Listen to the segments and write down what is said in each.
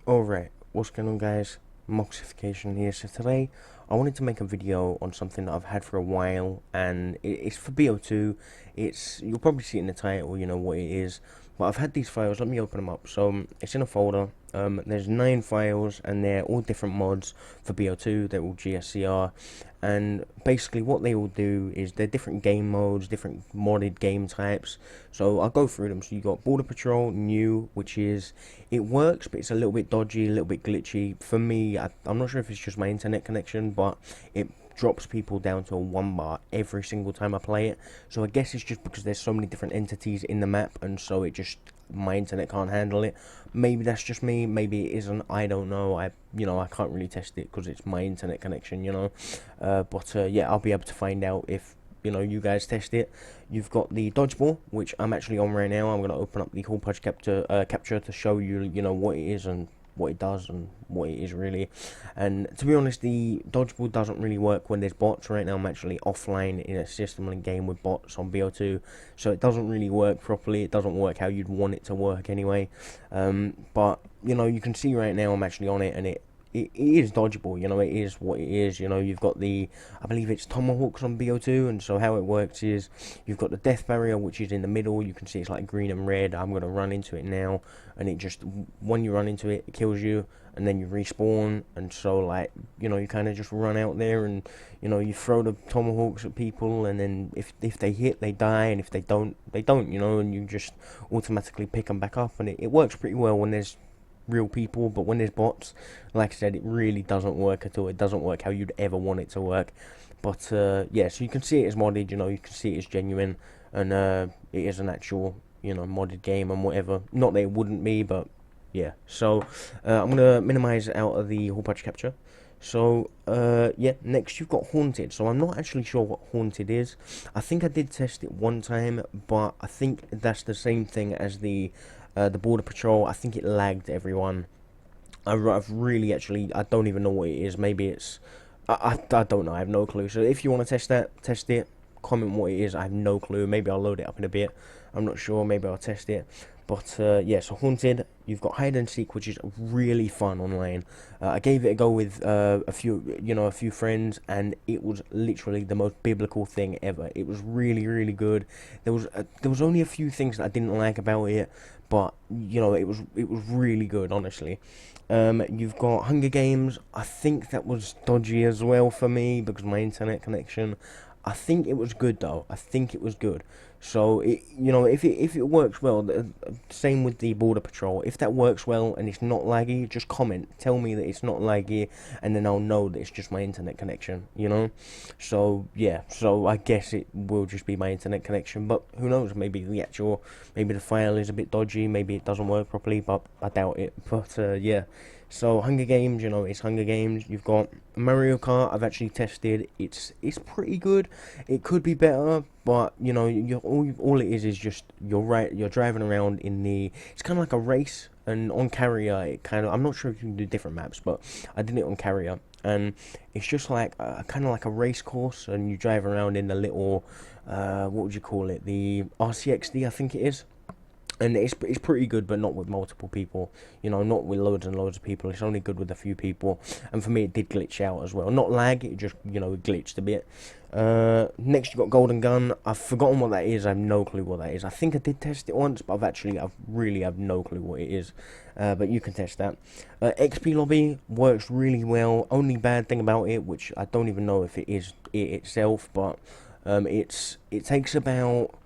Alright, what's going on guys? Moxification here. So today I wanted to make a video on something that I've had for a while, and it's for BO2. You'll probably see it in the title, you know what it is. But I've had these files, let me open them up. So it's in a folder. There's 9 files and they're all different mods for BO2. They're all GSCR, and basically what they all do is they're different game modes, different modded game types. So I'll go through them. So you got Border Patrol New, which is, it works but it's a little bit dodgy, a little bit glitchy for me. I'm not sure if it's just my internet connection, but it drops people down to a 1 bar every single time I play it. So I guess it's just because there's so many different entities in the map, and so it just, my internet can't handle it. Maybe that's just me, maybe it isn't, I don't know. I can't really test it because it's my internet connection, but yeah, I'll be able to find out if you guys test it. You've got the Dodgeball, which I'm actually on right now. I'm going to open up the Hall Punch capture to show you what it is and what it does and what it is really. And to be honest, the Dodgeball doesn't really work when there's bots. Right now I'm actually offline in a system and game with bots on BO2, so it doesn't really work properly. It doesn't work how you'd want it to work anyway. But you can see right now I'm actually on it, and it is dodgeable, it is what it is. You've got the, I believe it's tomahawks on BO2, and so how it works is you've got the death barrier, which is in the middle. You can see it's like green and red. I'm going to run into it now, and it just, when you run into it, it kills you, and then you respawn. And so like, you kind of just run out there, and you throw the tomahawks at people, and then if they hit, they die, and if they don't, they don't, and you just automatically pick them back up. And it works pretty well when there's real people, but when there's bots, like I said, it really doesn't work at all. It doesn't work how you'd ever want it to work. But yeah, so you can see it as modded, you can see it as genuine, and it is an actual modded game and whatever. Not that it wouldn't be, but yeah. So I'm gonna minimize out of the Hall Punch capture. So yeah, next you've got Haunted. So I'm not actually sure what Haunted is. I think I did test it one time, but I think that's the same thing as the Border Patrol. I think it lagged everyone. I've really actually, I don't even know what it is. Maybe it's, I don't know. I have no clue. So if you want to test that, test it. Comment what it is. I have no clue. Maybe I'll load it up in a bit. I'm not sure. Maybe I'll test it. But yeah, so Haunted, you've got Hide and Seek, which is really fun online. I gave it a go with a few friends, and it was literally the most biblical thing ever. It was really, really good. There was only a few things that I didn't like about it, but it was really good, honestly. You've got Hunger Games. I think that was dodgy as well for me because of my internet connection. I think it was good though. I think it was good. So if it works well, same with the Border Patrol. If that works well and it's not laggy, just comment. Tell me that it's not laggy, and then I'll know that it's just my internet connection. So yeah. So I guess it will just be my internet connection, but who knows? Maybe maybe the file is a bit dodgy. Maybe it doesn't work properly, but I doubt it. But yeah. So Hunger Games, it's Hunger Games. You've got Mario Kart. I've actually tested. It's pretty good. It could be better, but all it is just you're driving around in the. It's kind of like a race, and on Carrier, it kind of. I'm not sure if you can do different maps, but I did it on Carrier, and it's just like kind of like a race course, and you drive around in the little, what would you call it? The RCXD, I think it is. And it's pretty good, but not with multiple people. Not with loads and loads of people. It's only good with a few people. And for me, it did glitch out as well. Not lag, it just it glitched a bit. Next, you got Golden Gun. I've forgotten what that is. I have no clue what that is. I think I did test it once, but I really have no clue what it is. But you can test that. XP Lobby works really well. Only bad thing about it, which I don't even know if it is it itself, but it takes about.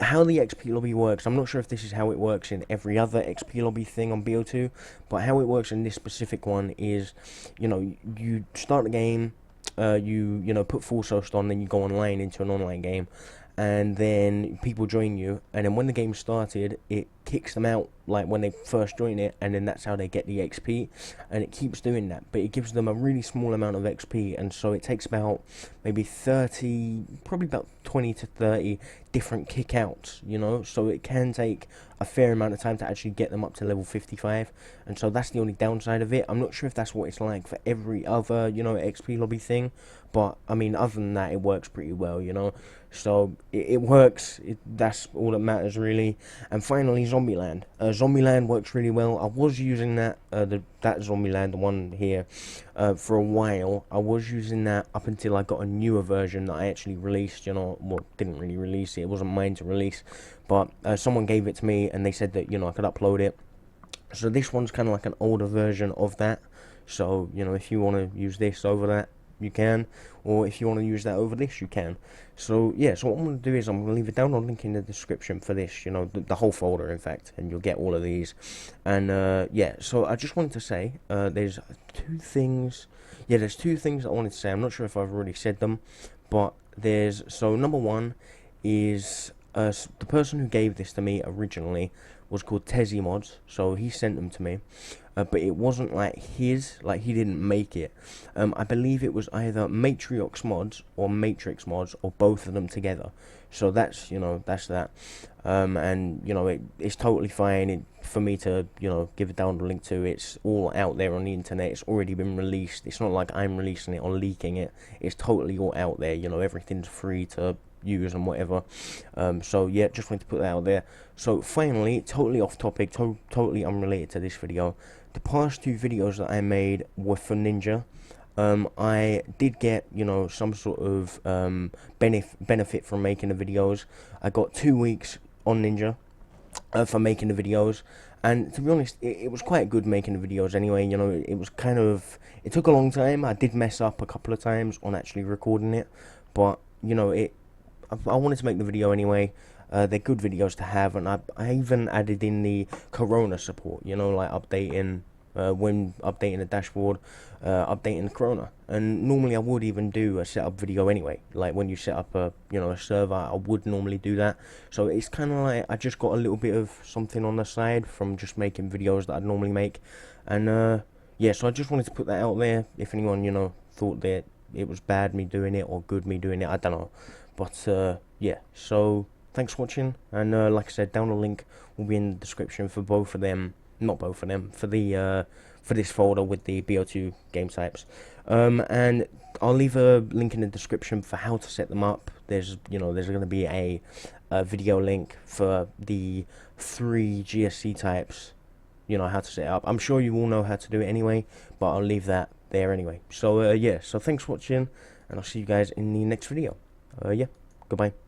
How the XP lobby works, I'm not sure if this is how it works in every other XP lobby thing on BO2, but how it works in this specific one is, you start the game, you put full Soast on, then you go online into an online game, and then people join you, and then when the game started, it kicks them out like when they first join it, and then that's how they get the XP, and it keeps doing that, but it gives them a really small amount of XP, and so it takes about maybe 30, probably about 20 to 30 different kickouts, so it can take a fair amount of time to actually get them up to level 55, and so that's the only downside of it. I'm not sure if that's what it's like for every other, XP lobby thing, but I mean, other than that, it works pretty well, so it works. That's all that matters really. And finally, Zombieland. Zombieland works really well. I was using that that Zombieland, the one here, for a while. I was using that up until I got a newer version that I actually released. You know, well, didn't really release it. It wasn't mine to release, but someone gave it to me, and they said that, you know, I could upload it. So this one's kind of like an older version of that. So, you know, if you want to use this over that, you can, or if you want to use that over this, you can. So yeah, so what I'm going to do is I'm going to leave a download link in the description for this, you know, the whole folder, in fact, and you'll get all of these. And yeah, so I just wanted to say, there's two things that I wanted to say. I'm not sure if I've already said them, but so number one is, the person who gave this to me originally was called Mods, so he sent them to me, but it wasn't like his, like he didn't make it. I believe it was either Matrix Mods or Matrix Mods, or both of them together. So that's, you know, that's that. And you know, it's totally fine for me to, you know, give it down the link to. It's all out there on the internet. It's already been released. It's not like I'm releasing it or leaking it. It's totally all out there. You know, everything's free to use and whatever. So yeah, just wanted to put that out there. So finally, totally off topic, totally unrelated to this video, the past two videos that I made were for Ninja. I did get, you know, some sort of benefit from making the videos. I got 2 weeks on Ninja for making the videos, and to be honest, it was quite good making the videos anyway. You know, it was kind of, it took a long time. I did mess up a couple of times on actually recording it, but you know, I wanted to make the video anyway. They're good videos to have, and I even added in the Corona support, you know, like updating, when updating the dashboard, updating the Corona. And normally I would even do a setup video anyway, like when you set up a, you know, a server, I would normally do that. So it's kind of like I just got a little bit of something on the side from just making videos that I'd normally make. And yeah, so I just wanted to put that out there. If anyone, you know, thought that it was bad me doing it or good me doing it, I don't know. But yeah, so thanks for watching, and like I said, down the link will be in the description for both of them, not both of them, for the for this folder with the BO2 game types. And I'll leave a link in the description for how to set them up. There's, you know, there's going to be a video link for the 3 GSC types, you know, how to set it up. I'm sure you all know how to do it anyway, but I'll leave that there anyway. So yeah, so thanks for watching, and I'll see you guys in the next video. Yeah, goodbye.